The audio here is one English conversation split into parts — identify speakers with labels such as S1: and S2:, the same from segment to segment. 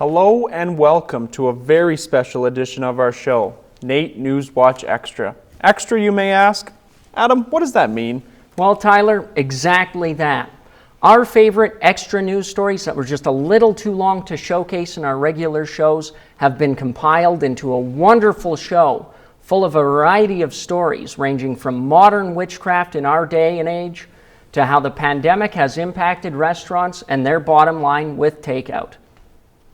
S1: Hello and welcome to a very special edition of our show, Nate NewsWatch Extra. Extra, you may ask? Adam, what does that mean?
S2: Well, Tyler, exactly that. Our favorite extra news stories that were just a little too long to showcase in our regular shows have been compiled into a wonderful show full of a variety of stories ranging from modern witchcraft in our day and age to how the pandemic has impacted restaurants and their bottom line with takeout.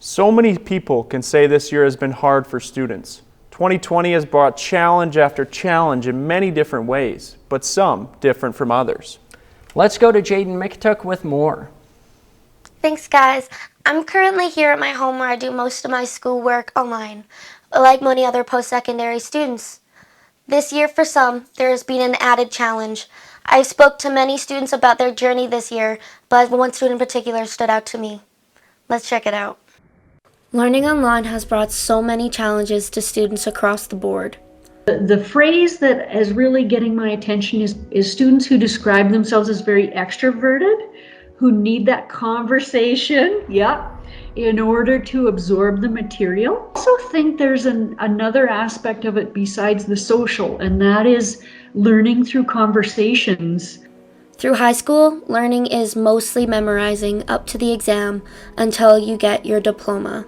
S1: So many people can say this year has been hard for students. 2020 has brought challenge after challenge in many different ways, but some different from others.
S2: Let's go to Jaden Mikatuk with more.
S3: Thanks, guys. I'm currently here at my home where I do most of my schoolwork online, like many other post-secondary students. This year, for some, there has been an added challenge. I spoke to many students about their journey this year, but one student in particular stood out to me. Let's check it out. Learning online has brought so many challenges to students across the board.
S4: The phrase that is really getting my attention is students who describe themselves as very extroverted, who need that conversation, in order to absorb the material. I also think there's another aspect of it besides the social, and that is learning through conversations.
S3: Through high school, learning is mostly memorizing up to the exam until you get your diploma.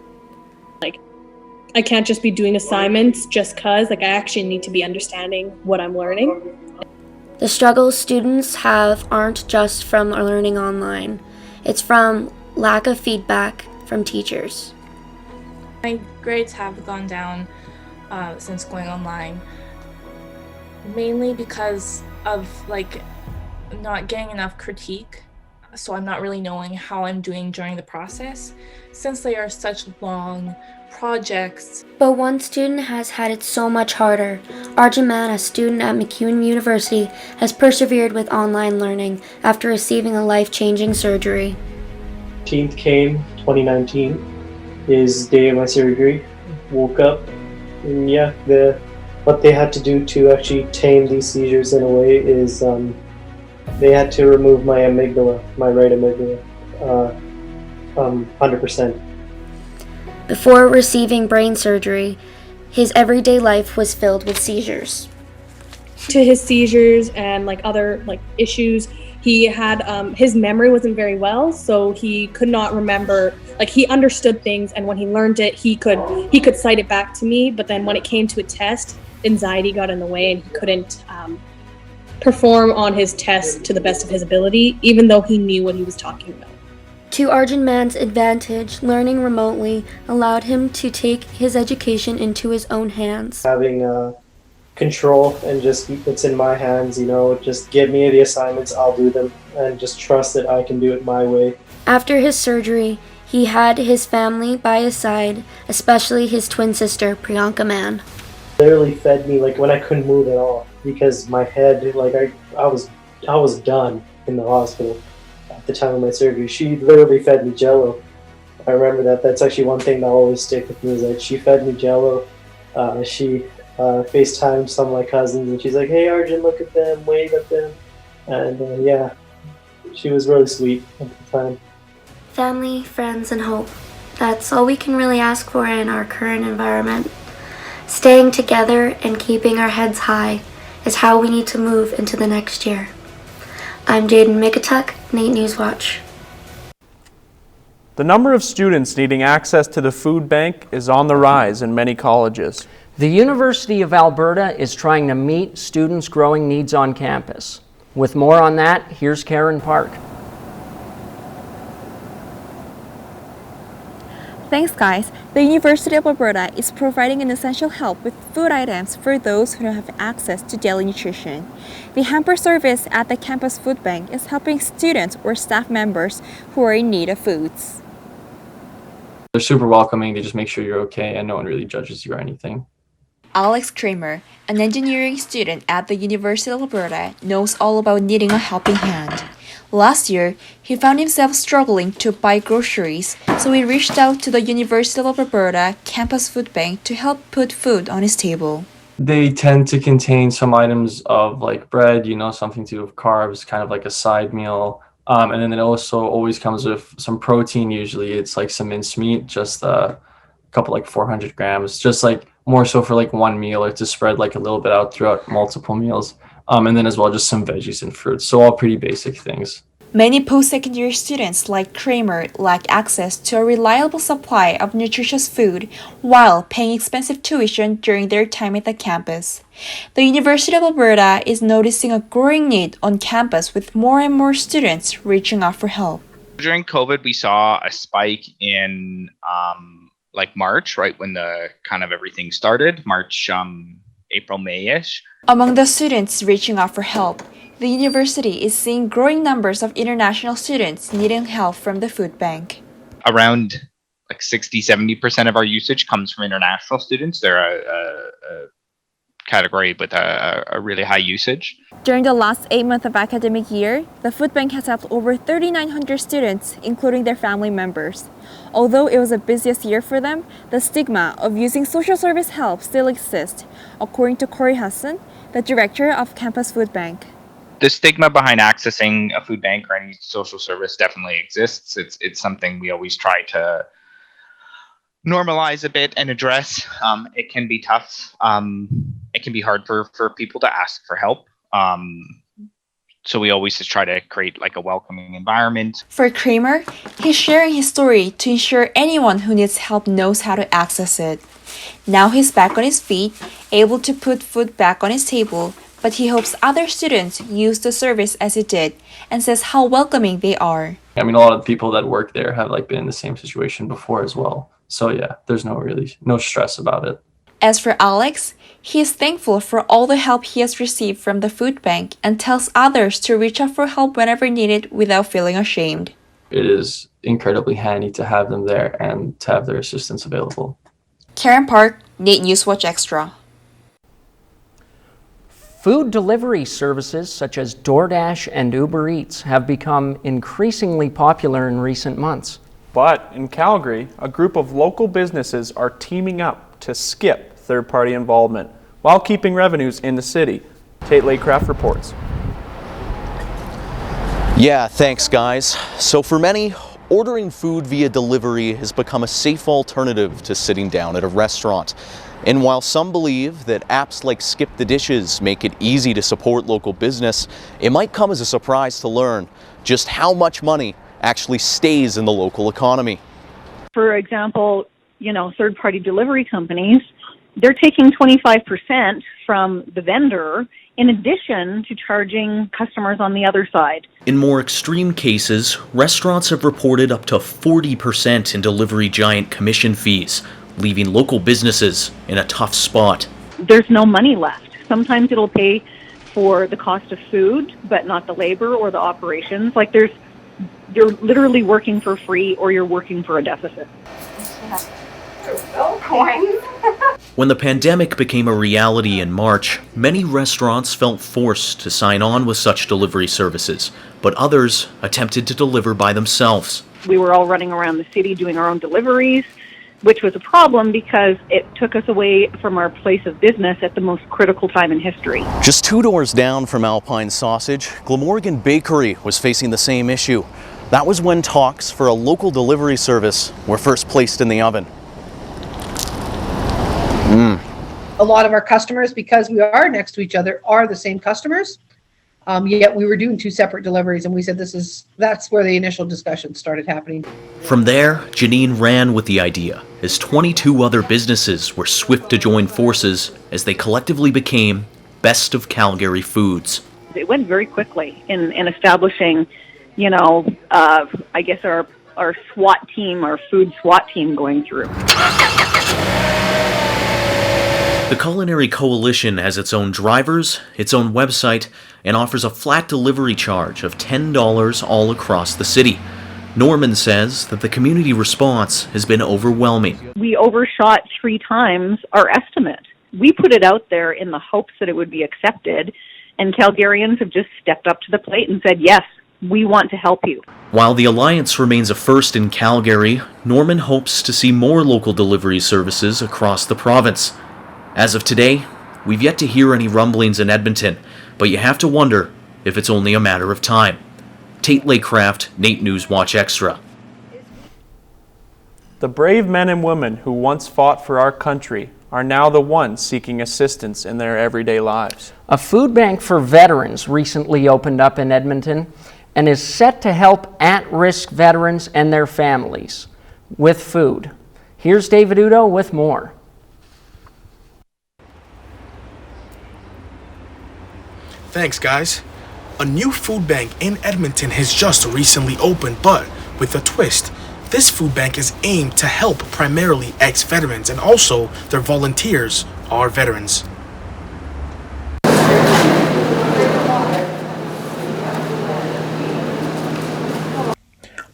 S5: I can't just be doing assignments just cause, I actually need to be understanding what I'm learning.
S3: The struggles students have aren't just from learning online. It's from lack of feedback from teachers.
S6: My grades have gone down since going online, mainly because of not getting enough critique, so I'm not really knowing how I'm doing during the process, since they are such long projects.
S3: But one student has had it so much harder. Arjun Man, a student at McEwen University, has persevered with online learning after receiving a life-changing surgery.
S7: 15th came, 2019, is the day of my surgery. Woke up, and what they had to do to actually tame these seizures in a way is they had to remove my amygdala, my right amygdala, 100%.
S3: Before receiving brain surgery, his everyday life was filled with seizures.
S5: To his seizures and other issues, he had his memory wasn't very well, so he could not remember. He understood things, and when he learned it, he could cite it back to me. But then when it came to a test, anxiety got in the way, and he couldn't perform on his test to the best of his ability, even though he knew what he was talking about.
S3: To Arjun Man's advantage, learning remotely allowed him to take his education into his own hands.
S7: Having control and just it's in my hands, just give me the assignments, I'll do them, and just trust that I can do it my way.
S3: After his surgery, he had his family by his side, especially his twin sister, Priyanka Man.
S7: Literally fed me when I couldn't move at all because my head, I was done in the hospital. At the time of my surgery, she literally fed me Jello. I remember that. That's actually one thing that will always stick with me is that she fed me Jello. She FaceTimed some of my cousins and she's like, "Hey Arjun, look at them, wave at them," and she was really sweet at the time.
S3: Family, friends, and hope. That's all we can really ask for in our current environment. Staying together and keeping our heads high is how we need to move into the next year. I'm Jaden Mikatuk, Nate NewsWatch.
S1: The number of students needing access to the food bank is on the rise in many colleges.
S2: The University of Alberta is trying to meet students' growing needs on campus. With more on that, here's Karen Park.
S8: Thanks, guys. The University of Alberta is providing an essential help with food items for those who don't have access to daily nutrition. The hamper service at the campus food bank is helping students or staff members who are in need of foods.
S9: They're super welcoming. They just make sure you're okay and no one really judges you or anything.
S8: Alex Kramer, an engineering student at the University of Alberta, knows all about needing a helping hand. Last year, he found himself struggling to buy groceries, so he reached out to the University of Alberta Campus Food Bank to help put food on his table.
S9: They tend to contain some items of bread, something to do with carbs, kind of like a side meal, And then it also always comes with some protein. Usually it's like some minced meat, just a couple, like 400 grams, just like more so for like one meal or to spread like a little bit out throughout multiple meals. And then as well, just some veggies and fruits. So all pretty basic things.
S8: Many post-secondary students like Kramer lack access to a reliable supply of nutritious food while paying expensive tuition during their time at the campus. The University of Alberta is noticing a growing need on campus with more and more students reaching out for help.
S10: During COVID, we saw a spike in like March, right when the kind of everything started, March, April, May-ish.
S8: Among the students reaching out for help, the university is seeing growing numbers of international students needing help from the food bank.
S10: Around like 60-70% of our usage comes from international students. They're a category with a really high usage.
S8: During the last 8 months of academic year, the food bank has helped over 3,900 students, including their family members. Although it was the busiest year for them, the stigma of using social service help still exists, according to Corey Hudson, the director of Campus Food Bank.
S10: The stigma behind accessing a food bank or any social service definitely exists. It's something we always try to normalize a bit and address. It can be tough. It can be hard for people to ask for help. So we always just try to create like a welcoming environment.
S8: For Kramer, he's sharing his story to ensure anyone who needs help knows how to access it. Now he's back on his feet, able to put food back on his table, but he hopes other students use the service as he did and says how welcoming they are.
S9: I mean, a lot of the people that work there have like been in the same situation before as well. So yeah, there's no stress about it.
S8: As for Alex, he is thankful for all the help he has received from the food bank and tells others to reach out for help whenever needed without feeling ashamed.
S9: It is incredibly handy to have them there and to have their assistance available.
S8: Karen Park, NewsWatch Extra.
S2: Food delivery services such as DoorDash and Uber Eats have become increasingly popular in recent months.
S1: But in Calgary, a group of local businesses are teaming up to skip third-party involvement while keeping revenues in the city. Tate Laycraft reports.
S11: Yeah, thanks guys. So for many, ordering food via delivery has become a safe alternative to sitting down at a restaurant. And while some believe that apps like Skip the Dishes make it easy to support local business, it might come as a surprise to learn just how much money actually stays in the local economy.
S12: For example, third-party delivery companies, they're taking 25% from the vendor in addition to charging customers on the other side.
S11: In more extreme cases, restaurants have reported up to 40% in delivery giant commission fees, leaving local businesses in a tough spot.
S12: There's no money left. Sometimes it'll pay for the cost of food, but not the labor or the operations. Like you're literally working for free or you're working for a deficit.
S11: When the pandemic became a reality in March, many restaurants felt forced to sign on with such delivery services, but others attempted to deliver by themselves.
S12: We were all running around the city doing our own deliveries, which was a problem because it took us away from our place of business at the most critical time in history.
S11: Just 2 doors down from Alpine Sausage, Glamorgan Bakery was facing the same issue. That was when talks for a local delivery service were first placed in the oven.
S13: A lot of our customers, because we are next to each other, are the same customers. Yet we were doing 2 separate deliveries, and we said that's where the initial discussion started happening.
S11: From there, Janine ran with the idea, as 22 other businesses were swift to join forces as they collectively became Best of Calgary Foods.
S12: It went very quickly in establishing, I guess our SWAT team, our food SWAT team going through.
S11: The Culinary Coalition has its own drivers, its own website, and offers a flat delivery charge of $10 all across the city. Norman says that the community response has been overwhelming.
S12: We overshot 3 times our estimate. We put it out there in the hopes that it would be accepted, and Calgarians have just stepped up to the plate and said, yes, we want to help you.
S11: While the Alliance remains a first in Calgary, Norman hopes to see more local delivery services across the province. As of today, we've yet to hear any rumblings in Edmonton, but you have to wonder if it's only a matter of time. Tate Laycraft, Nate NewsWatch Extra.
S1: The brave men and women who once fought for our country are now the ones seeking assistance in their everyday lives.
S2: A food bank for veterans recently opened up in Edmonton and is set to help at-risk veterans and their families with food. Here's David Udo with more.
S14: Thanks, guys. A new food bank in Edmonton has just recently opened, but with a twist. This food bank is aimed to help primarily ex-veterans, and also their volunteers are veterans.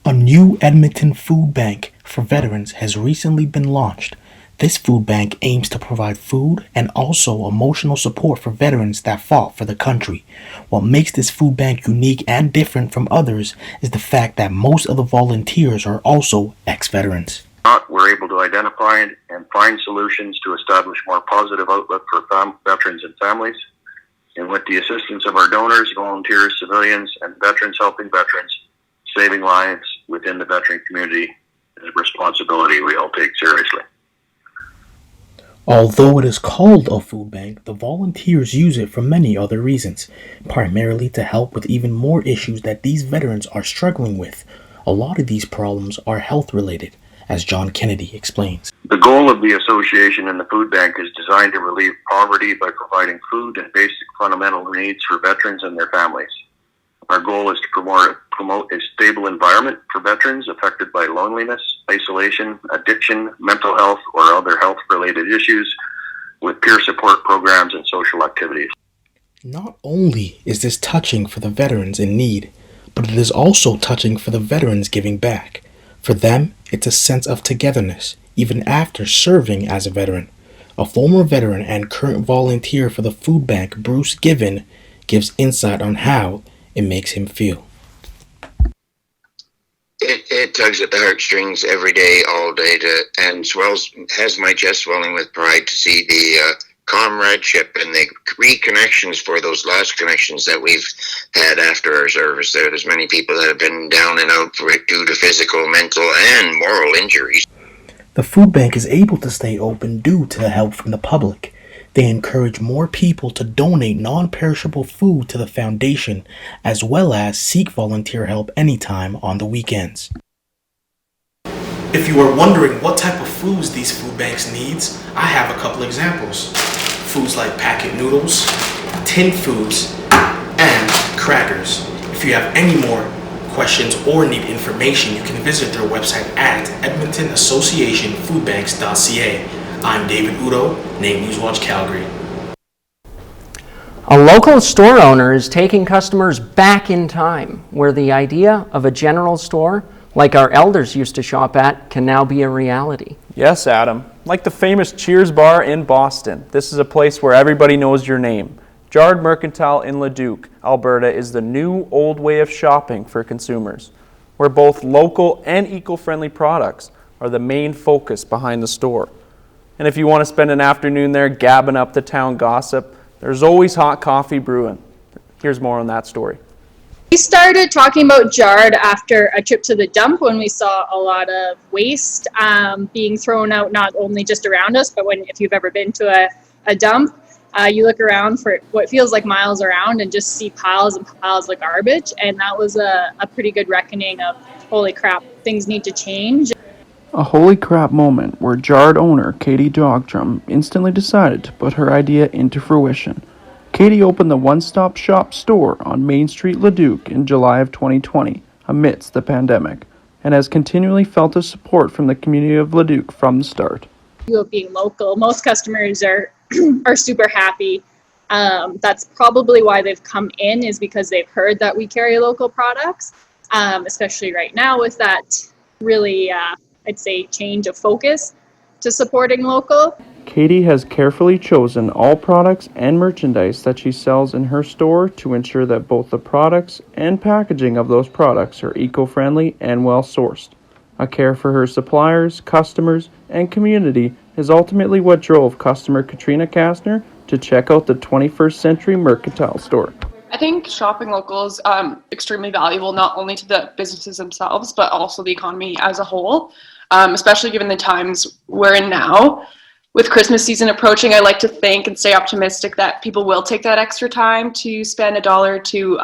S14: A new Edmonton food bank for veterans has recently been launched. This food bank aims to provide food and also emotional support for veterans that fought for the country. What makes this food bank unique and different from others is the fact that most of the volunteers are also ex-veterans.
S15: We're able to identify and find solutions to establish more positive outlook for veterans and families. And with the assistance of our donors, volunteers, civilians, and veterans helping veterans, saving lives within the veteran community is a responsibility we all take seriously.
S14: Although it is called a food bank, the volunteers use it for many other reasons, primarily to help with even more issues that these veterans are struggling with. A lot of these problems are health related, as John Kennedy explains.
S15: The goal of the association and the food bank is designed to relieve poverty by providing food and basic fundamental needs for veterans and their families. Our goal is to promote a stable environment for veterans affected by loneliness, isolation, addiction, mental health, or other health-related issues with peer support programs and social activities.
S14: Not only is this touching for the veterans in need, but it is also touching for the veterans giving back. For them, it's a sense of togetherness, even after serving as a veteran. A former veteran and current volunteer for the food bank, Bruce Given, gives insight on how it makes him feel.
S16: It tugs at the heartstrings every day, all day, and has my chest swelling with pride to see the comradeship and the reconnections for those last connections that we've had after our service there. There's many people that have been down and out for it due to physical, mental, and moral injuries.
S14: The food bank is able to stay open due to the help from the public. They encourage more people to donate non-perishable food to the foundation, as well as seek volunteer help anytime on the weekends. If you are wondering what type of foods these food banks needs, I have a couple examples. Foods like packet noodles, tin foods, and crackers. If you have any more questions or need information, you can visit their website at edmontonassociationfoodbanks.ca. I'm David Udo, Nate NewsWatch Calgary.
S2: A local store owner is taking customers back in time, where the idea of a general store, like our elders used to shop at, can now be a reality.
S1: Yes, Adam. Like the famous Cheers bar in Boston, this is a place where everybody knows your name. Jard Mercantile in Leduc, Alberta is the new old way of shopping for consumers, where both local and eco-friendly products are the main focus behind the store. And if you want to spend an afternoon there gabbing up the town gossip, there's always hot coffee brewing. Here's more on that story.
S17: We started talking about Jard after a trip to the dump when we saw a lot of waste being thrown out, not only just around us, but if you've ever been to a dump, you look around for what feels like miles around and just see piles and piles of garbage. And that was a pretty good reckoning of, holy crap, things need to change.
S18: A holy crap moment where Jard owner Katie Dogdrum instantly decided to put her idea into fruition. Katie opened the one-stop shop store on Main Street, Leduc in July of 2020 amidst the pandemic, and has continually felt the support from the community of Leduc from the start.
S17: Being local, most customers are super happy. That's probably why they've come in, is because they've heard that we carry local products, especially right now with that really I'd say change of focus to supporting local.
S18: Katie has carefully chosen all products and merchandise that she sells in her store to ensure that both the products and packaging of those products are eco-friendly and well-sourced. A care for her suppliers, customers, and community is ultimately what drove customer Katrina Kastner to check out the 21st Century Mercantile store.
S19: I think shopping local is extremely valuable, not only to the businesses themselves, but also the economy as a whole, especially given the times we're in now. With Christmas season approaching, I like to think and stay optimistic that people will take that extra time to spend $1 to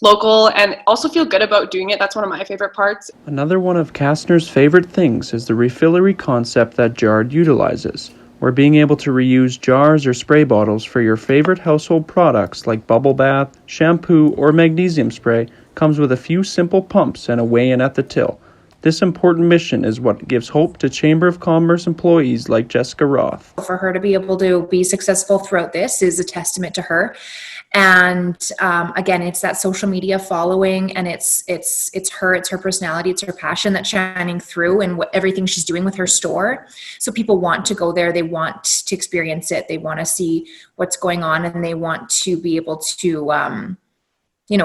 S19: local and also feel good about doing it. That's one of my favorite parts.
S18: Another one of Kastner's favorite things is the refillery concept that Jard utilizes, where being able to reuse jars or spray bottles for your favorite household products like bubble bath, shampoo, or magnesium spray comes with a few simple pumps and a weigh-in at the till. This important mission is what gives hope to Chamber of Commerce employees like Jessica Roth.
S20: For her to be able to be successful throughout this is a testament to her. And again, it's that social media following, and it's her personality, it's her passion that's shining through and everything she's doing with her store. So people want to go there, they want to experience it, they want to see what's going on, and they want to be able to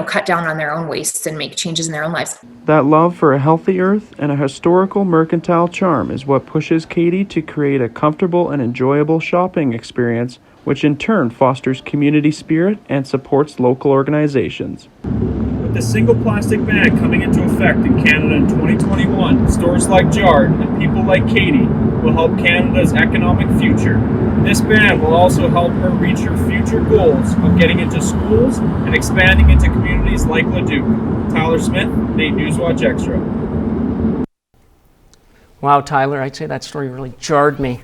S20: cut down on their own wastes and make changes in their own lives.
S18: That love for a healthy earth and a historical mercantile charm is what pushes Katie to create a comfortable and enjoyable shopping experience, which in turn fosters community spirit and supports local organizations.
S1: With the single plastic ban coming into effect in Canada in 2021, stores like Jard and people like Katie will help Canada's economic future. This ban will also help her reach her future goals of getting into schools and expanding into communities like Leduc. Tyler Smith, NewsWatch Extra.
S2: Wow, Tyler, I'd say that story really jarred me.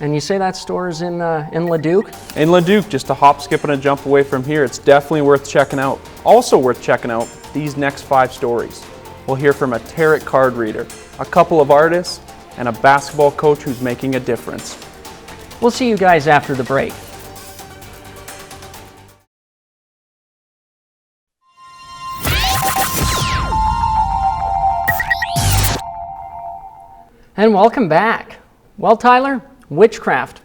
S2: And you say that store is in Leduc?
S1: In Leduc, just a hop, skip, and a jump away from here. It's definitely worth checking out. Also worth checking out these next 5 stories. We'll hear from a tarot card reader, a couple of artists, and a basketball coach who's making a difference.
S2: We'll see you guys after the break. And welcome back. Well, Tyler, witchcraft.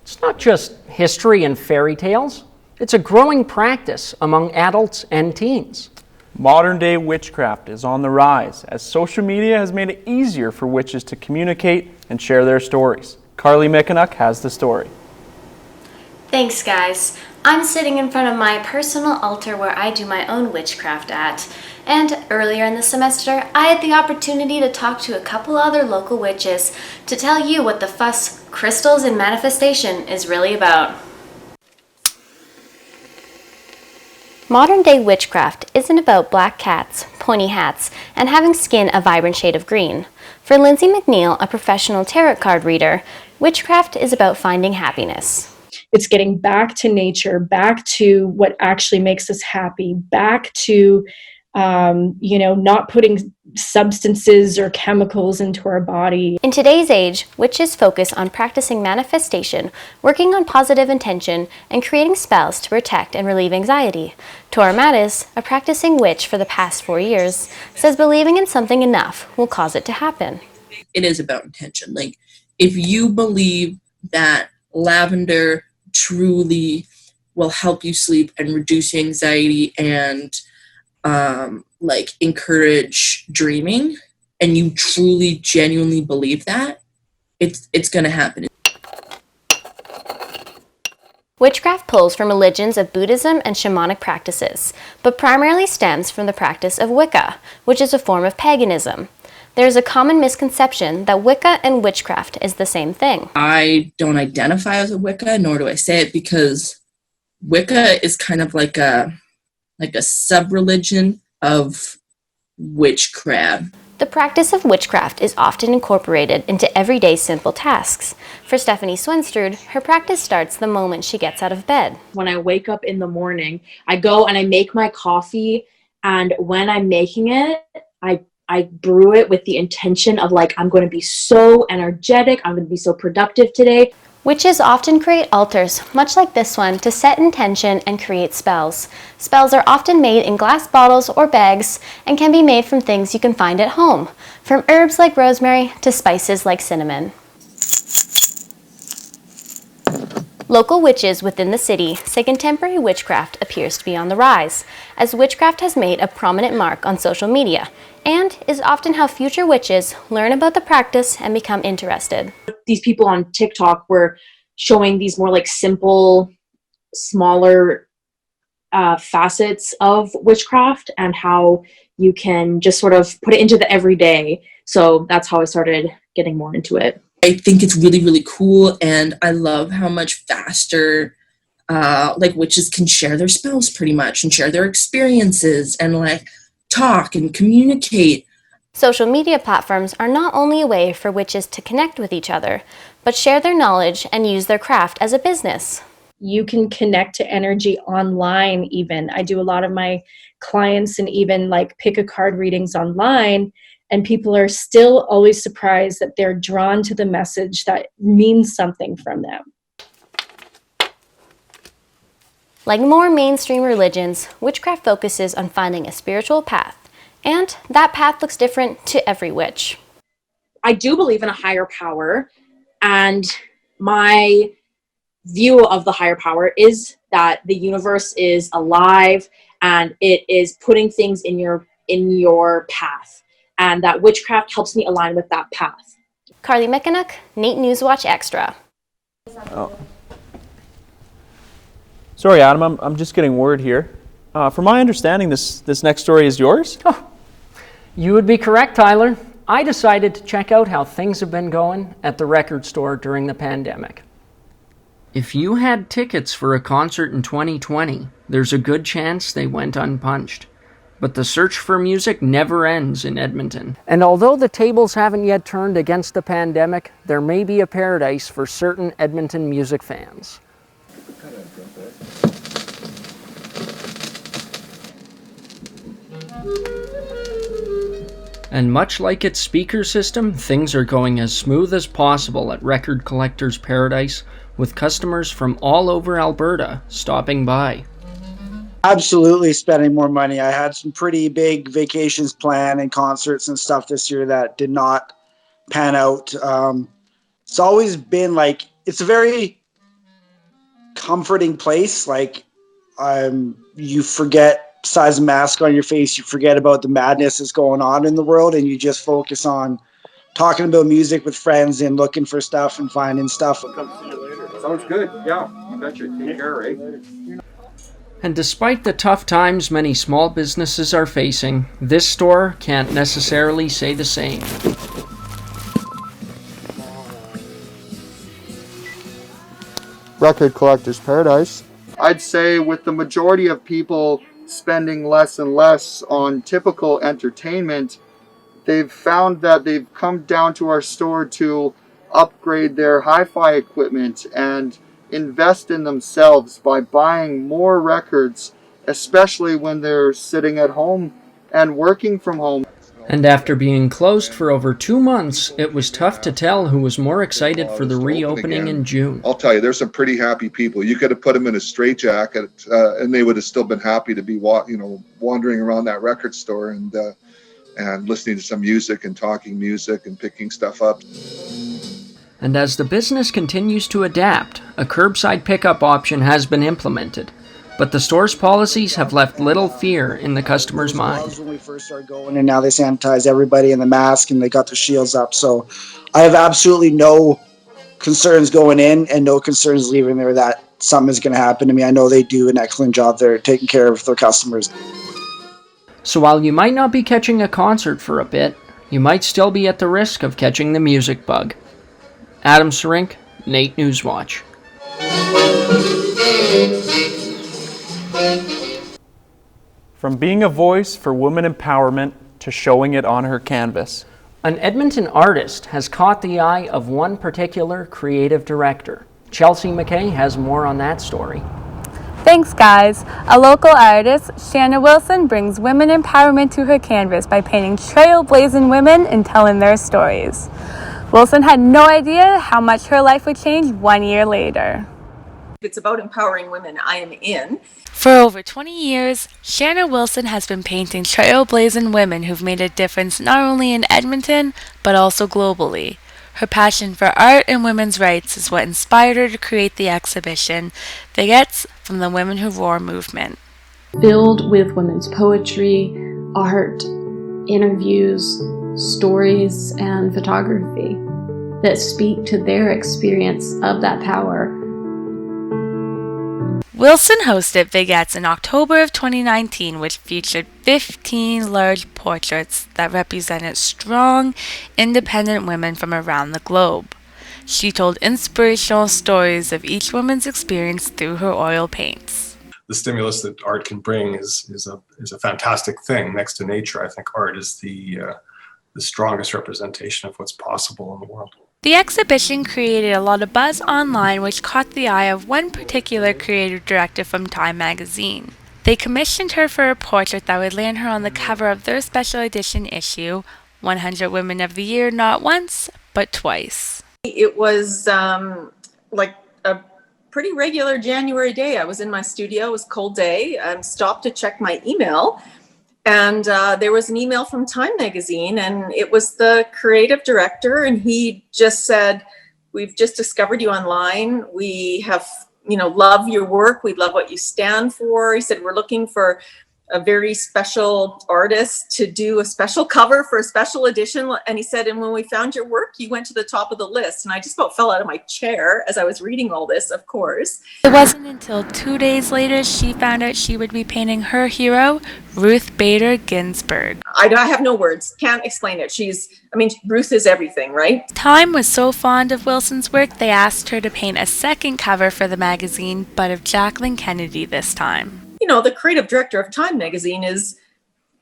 S2: It's not just history and fairy tales. It's a growing practice among adults and teens.
S1: Modern day witchcraft is on the rise as social media has made it easier for witches to communicate and share their stories. Carly Mickenuk has the story.
S21: Thanks, guys. I'm sitting in front of my personal altar where I do my own witchcraft at. And earlier in the semester, I had the opportunity to talk to a couple other local witches to tell you what the fuss, crystals, and manifestation is really about. Modern day witchcraft isn't about black cats, pointy hats, and having skin a vibrant shade of green. For Lindsay McNeil, a professional tarot card reader, witchcraft is about finding happiness.
S22: It's getting back to nature, back to what actually makes us happy, back to not putting substances or chemicals into our body.
S21: In today's age, witches focus on practicing manifestation, working on positive intention, and creating spells to protect and relieve anxiety. Tora Mattis, a practicing witch for the past 4 years, says believing in something enough will cause it to happen.
S23: It is about intention. Like, if you believe that lavender truly will help you sleep and reduce anxiety and encourage dreaming, and you truly genuinely believe that, it's going to happen.
S21: Witchcraft pulls from religions of Buddhism and shamanic practices, but primarily stems from the practice of Wicca, which is a form of paganism. There is a common misconception that Wicca and witchcraft is the same thing.
S23: I don't identify as a Wicca, nor do I say it, because Wicca is kind of like a sub-religion of witchcraft.
S21: The practice of witchcraft is often incorporated into everyday simple tasks. For Stephanie Swenstrud, her practice starts the moment she gets out of bed.
S24: When I wake up in the morning, I go and I make my coffee, and when I'm making it, I brew it with the intention of I'm going to be so energetic, I'm going to be so productive today.
S21: Witches often create altars, much like this one, to set intention and create spells. Spells are often made in glass bottles or bags and can be made from things you can find at home, from herbs like rosemary to spices like cinnamon. Local witches within the city say contemporary witchcraft appears to be on the rise, as witchcraft has made a prominent mark on social media, and is often how future witches learn about the practice and become interested.
S24: These people on TikTok were showing these more simple, smaller facets of witchcraft and how you can just sort of put it into the everyday. So that's how I started getting more into it.
S23: I think it's really, really cool, and I love how much faster like witches can share their spells pretty much and share their experiences and like talk and communicate.
S21: Social media platforms are not only a way for witches to connect with each other, but share their knowledge and use their craft as a business.
S22: You can connect to energy online even. I do a lot of my clients and even like pick a card readings online, and people are still always surprised that they're drawn to the message that means something from them.
S21: Like more mainstream religions, witchcraft focuses on finding a spiritual path, and that path looks different to every witch.
S24: I do believe in a higher power, and my view of the higher power is that the universe is alive and it is putting things in your path, and that witchcraft helps me align with that path.
S21: Carly McInnock, NewsWatch Extra.
S1: Oh. Sorry, Adam, I'm just getting word here. From my understanding, this next story is yours?
S2: Oh, you would be correct, Tyler. I decided to check out how things have been going at the record store during the pandemic. If you had tickets for a concert in 2020, there's a good chance they went unpunched. But the search for music never ends in Edmonton. And although the tables haven't yet turned against the pandemic, there may be a paradise for certain Edmonton music fans. And much like its speaker system, things are going as smooth as possible at Record Collectors Paradise, with customers from all over Alberta stopping by.
S4: Absolutely spending more money. I had some pretty big vacations planned and concerts and stuff this year that did not pan out. It's always been like, it's a very comforting place. Like, you forget, besides the mask on your face, you forget about the madness that's going on in the world, and you just focus on talking about music with friends and looking for stuff and finding stuff.
S5: Sounds good. Yeah, you betcha. Take care, right?
S2: And despite the tough times many small businesses are facing, this store can't necessarily say the same.
S5: Record Collectors Paradise. I'd say with the majority of people spending less and less on typical entertainment, they've found that they've come down to our store to upgrade their hi-fi equipment and invest in themselves by buying more records, especially when they're sitting at home and working from home.
S2: And after being closed for over 2 months, it was tough to tell who was more excited for the reopening in June.
S6: I'll tell you, there's some pretty happy people. You could have put them in a straitjacket, and they would have still been happy to be, wandering around that record store and listening to some music and talking music and picking stuff up.
S2: And as the business continues to adapt, a curbside pickup option has been implemented. But the store's policies have left little fear in the customer's mind.
S4: When we first started going, and now they sanitize everybody in the mask and they got the shields up. So I have absolutely no concerns going in and no concerns leaving there that something is going to happen to me. I know they do an excellent job there taking care of their customers.
S2: So while you might not be catching a concert for a bit, you might still be at the risk of catching the music bug. Adam Sarink, Nate Newswatch.
S1: From being a voice for women empowerment to showing it on her canvas.
S2: An Edmonton artist has caught the eye of one particular creative director. Chelsea McKay has more on that story.
S7: Thanks, guys. A local artist, Shanna Wilson, brings women empowerment to her canvas by painting trailblazing women and telling their stories. Wilson had no idea how much her life would change 1 year later.
S25: If it's about empowering women, I am in.
S7: For over 20 years, Shanna Wilson has been painting trailblazing women who've made a difference not only in Edmonton, but also globally. Her passion for art and women's rights is what inspired her to create the exhibition, Vignettes from the Women Who Roar movement.
S24: Filled with women's poetry, art, interviews, stories, and photography that speak to their experience of that power.
S7: Wilson hosted Vignettes in October of 2019, which featured 15 large portraits that represented strong, independent women from around the globe. She told inspirational stories of each woman's experience through her oil paints.
S3: The stimulus that art can bring is a fantastic thing. Next to nature, I think art is the strongest representation of what's possible in the world.
S7: The exhibition created a lot of buzz online, which caught the eye of one particular creative director from Time magazine. They commissioned her for a portrait that would land her on the cover of their special edition issue, 100 Women of the Year, not once, but twice.
S25: It was like a pretty regular January day. I was in my studio, it was a cold day, stopped to check my email. And there was an email from Time magazine, and it was the creative director, and he just said, "We've just discovered you online. We have, love your work. We love what you stand for." He said, "We're looking for a very special artist to do a special cover for a special edition." And he said, "And when we found your work, you went to the top of the list." And I just about fell out of my chair as I was reading all this, of course.
S7: It wasn't until 2 days later she found out she would be painting her hero, Ruth Bader Ginsburg.
S25: I have no words. Can't explain it. Ruth is everything, right?
S7: Time was so fond of Wilson's work, they asked her to paint a second cover for the magazine, but of Jacqueline Kennedy this time.
S25: The creative director of Time magazine is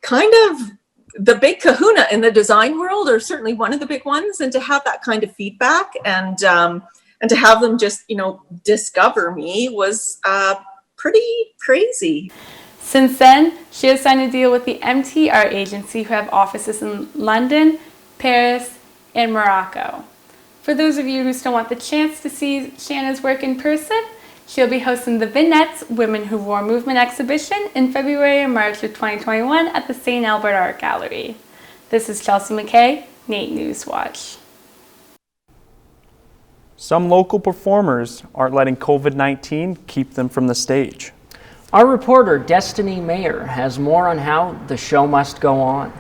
S25: kind of the big kahuna in the design world, or certainly one of the big ones. And to have that kind of feedback and to have them just, discover me was pretty crazy.
S7: Since then, she has signed a deal with the MT Art Agency, who have offices in London, Paris, and Morocco. For those of you who still want the chance to see Shanna's work in person, she'll be hosting the Vignettes Women Who Wore Movement exhibition in February and March of 2021 at the St. Albert Art Gallery. This is Chelsea McKay, Nate NewsWatch.
S1: Some local performers aren't letting COVID-19 keep them from the stage.
S2: Our reporter, Destiny Mayer, has more on how the show must go on.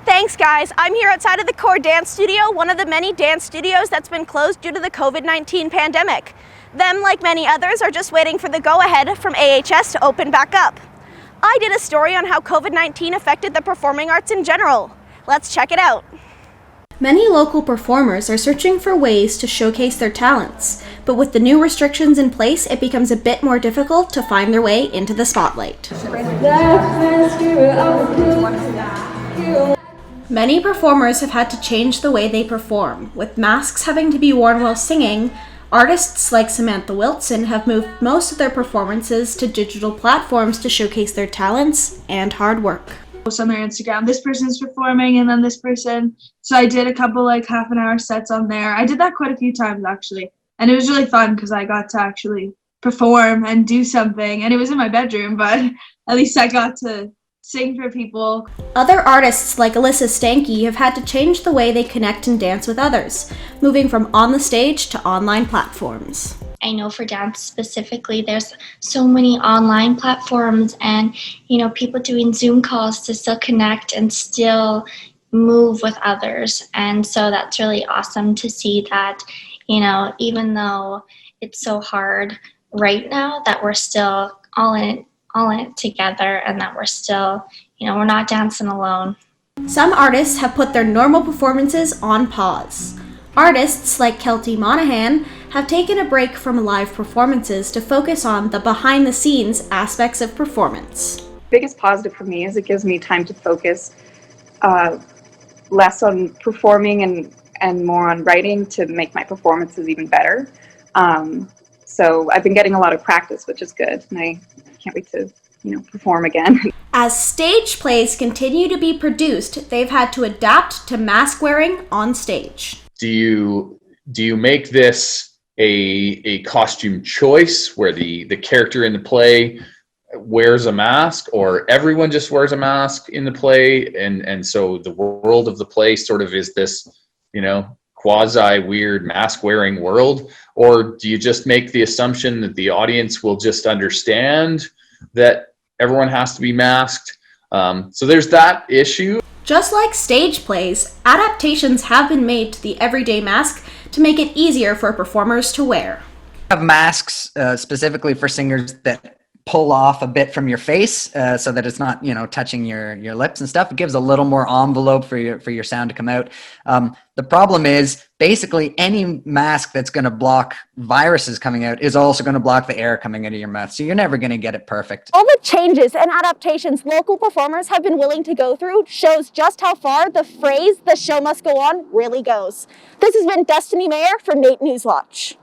S8: Thanks, guys. I'm here outside of the Core Dance Studio, one of the many dance studios that's been closed due to the COVID-19 pandemic. Them, like many others, are just waiting for the go-ahead from AHS to open back up. I did a story on how COVID-19 affected the performing arts in general. Let's check it out.
S9: Many local performers are searching for ways to showcase their talents, but with the new restrictions in place, it becomes a bit more difficult to find their way into the spotlight. Many performers have had to change the way they perform, with masks having to be worn while singing. Artists like Samantha Wilson have moved most of their performances to digital platforms to showcase their talents and hard work.
S10: On their Instagram, this person's performing and then this person. So I did a couple half an hour sets on there. I did that quite a few times actually. And it was really fun because I got to actually perform and do something. And it was in my bedroom, but at least I got to sing for people.
S9: Other artists like Alyssa Stanky have had to change the way they connect and dance with others, moving from on the stage to online platforms.
S13: I know for dance specifically, there's so many online platforms and, people doing Zoom calls to still connect and still move with others. And so that's really awesome to see that, even though it's so hard right now, that we're still all in it together and that we're still, we're not dancing alone.
S9: Some artists have put their normal performances on pause. Artists like Kelty Monahan have taken a break from live performances to focus on the behind-the-scenes aspects of performance.
S26: Biggest positive for me is it gives me time to focus less on performing and more on writing to make my performances even better. So I've been getting a lot of practice, which is good, and I can't wait to perform again.
S9: As stage plays continue to be produced, they've had to adapt to mask wearing on stage.
S27: Do you make this a costume choice where the character in the play wears a mask, or everyone just wears a mask in the play, and so the world of the play sort of is this quasi weird mask wearing world? Or do you just make the assumption that the audience will just understand that everyone has to be masked? So there's that issue.
S9: Just like stage plays, adaptations have been made to the everyday mask to make it easier for performers to wear.
S11: have masks specifically for singers that pull off a bit from your face so that it's not, touching your lips and stuff. It gives a little more envelope for your sound to come out. The problem is basically any mask that's going to block viruses coming out is also going to block the air coming out of your mouth. So you're never going to get it perfect.
S8: All the changes and adaptations local performers have been willing to go through shows just how far the phrase, "the show must go on," really goes. This has been Destiny Mayer for NATE NewsWatch.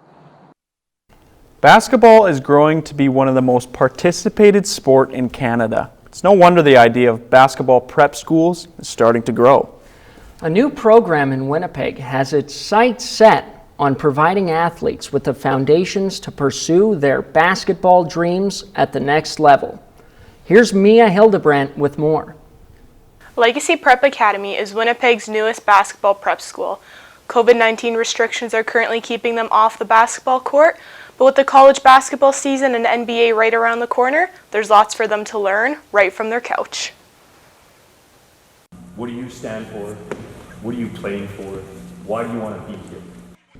S1: Basketball is growing to be one of the most participated sport in Canada. It's no wonder the idea of basketball prep schools is starting to grow.
S2: A new program in Winnipeg has its sights set on providing athletes with the foundations to pursue their basketball dreams at the next level. Here's Mia Hildebrandt with more.
S12: Legacy Prep Academy is Winnipeg's newest basketball prep school. COVID-19 restrictions are currently keeping them off the basketball court, but with the college basketball season and NBA right around the corner, there's lots for them to learn right from their couch.
S14: What do you stand for? What are you playing for? Why do you want to be here?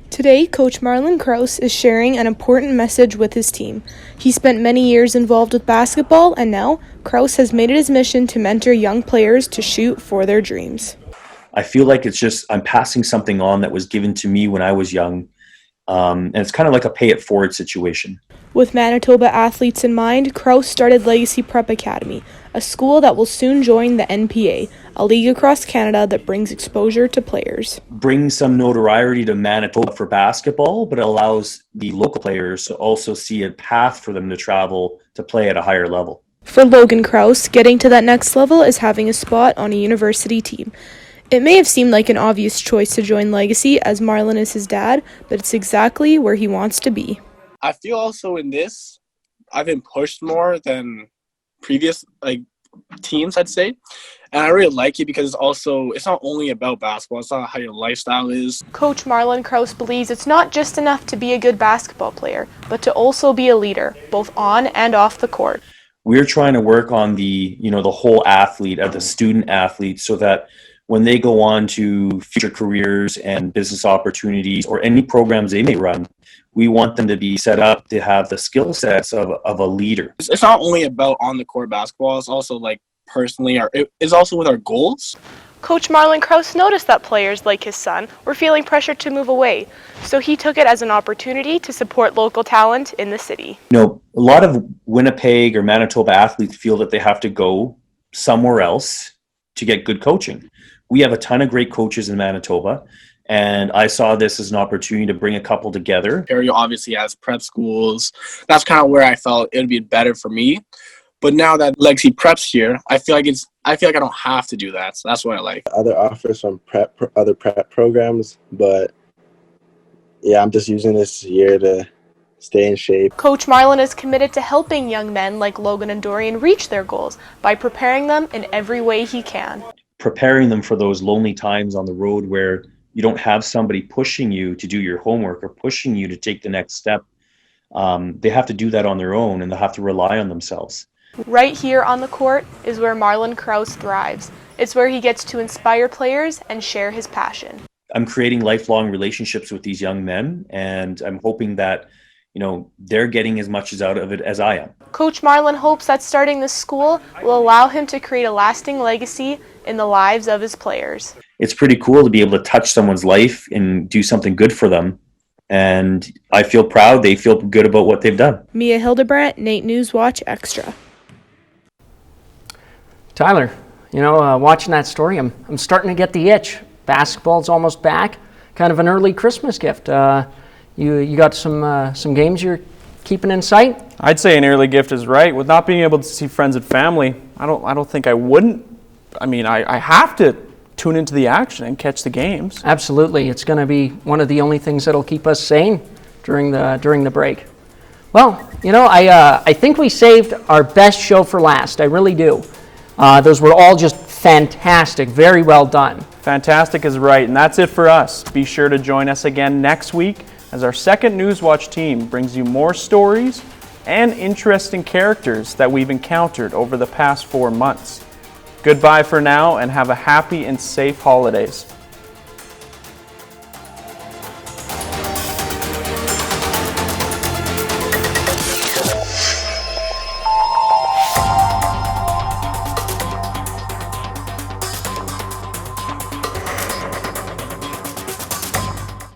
S15: Today, Coach Marlon Krause is sharing an important message with his team. He spent many years involved with basketball, and now Krause has made it his mission to mentor young players to shoot for their dreams.
S14: I feel like I'm passing something on that was given to me when I was young. And it's kind of like a pay it forward situation.
S15: With Manitoba athletes in mind, Krause started Legacy Prep Academy, a school that will soon join the NPA, a league across Canada that brings exposure to players.
S14: Bring some notoriety to Manitoba for basketball, but it allows the local players to also see a path for them to travel to play at a higher level.
S15: For Logan Krause, getting to that next level is having a spot on a university team. It may have seemed like an obvious choice to join Legacy as Marlon is his dad, but it's exactly where he wants to be.
S16: I feel also in this, I've been pushed more than previous teams, I'd say. And I really like it because it's not only about basketball, it's not how your lifestyle is.
S12: Coach Marlon Krause believes it's not just enough to be a good basketball player, but to also be a leader, both on and off the court.
S14: We're trying to work on the whole athlete, the student athlete, so that when they go on to future careers and business opportunities or any programs they may run, we want them to be set up to have the skill sets of a leader.
S16: It's not only about on the court basketball, it's also personally, it's also with our goals.
S12: Coach Marlon Krause noticed that players like his son were feeling pressure to move away, so he took it as an opportunity to support local talent in the city.
S14: A lot of Winnipeg or Manitoba athletes feel that they have to go somewhere else to get good coaching. We have a ton of great coaches in Manitoba, and I saw this as an opportunity to bring a couple together.
S16: Ontario obviously has prep schools. That's kind of where I felt it would be better for me. But now that Legacy Prep's here, I feel like I don't have to do that. So that's what I like.
S17: Other offers from other prep programs, but yeah, I'm just using this year to stay in shape.
S12: Coach Marlon is committed to helping young men like Logan and Dorian reach their goals by preparing them in every way he can.
S14: Preparing them for those lonely times on the road where you don't have somebody pushing you to do your homework or pushing you to take the next step. They have to do that on their own, and they'll have to rely on themselves.
S12: Right here on the court is where Marlon Krause thrives. It's where he gets to inspire players and share his passion.
S14: I'm creating lifelong relationships with these young men, and I'm hoping that they're getting as much out of it as I am.
S12: Coach Marlon hopes that starting this school will allow him to create a lasting legacy in the lives of his players.
S14: It's pretty cool to be able to touch someone's life and do something good for them. And I feel proud. They feel good about what they've done.
S15: Mia Hildebrandt, NATE NewsWatch Extra.
S2: Tyler, watching that story, I'm starting to get the itch. Basketball's almost back. Kind of an early Christmas gift. You got some games you're keeping in sight?
S1: I'd say an early gift is right. With not being able to see friends and family, I don't think I wouldn't. I have to tune into the action and catch the games.
S2: Absolutely. It's going to be one of the only things that'll keep us sane during the break. Well, I think we saved our best show for last. I really do. Those were all just fantastic. Very well done.
S1: Fantastic is right, and that's it for us. Be sure to join us again next week as our second NewsWatch team brings you more stories and interesting characters that we've encountered over the past 4 months. Goodbye for now, and have a happy and safe holidays.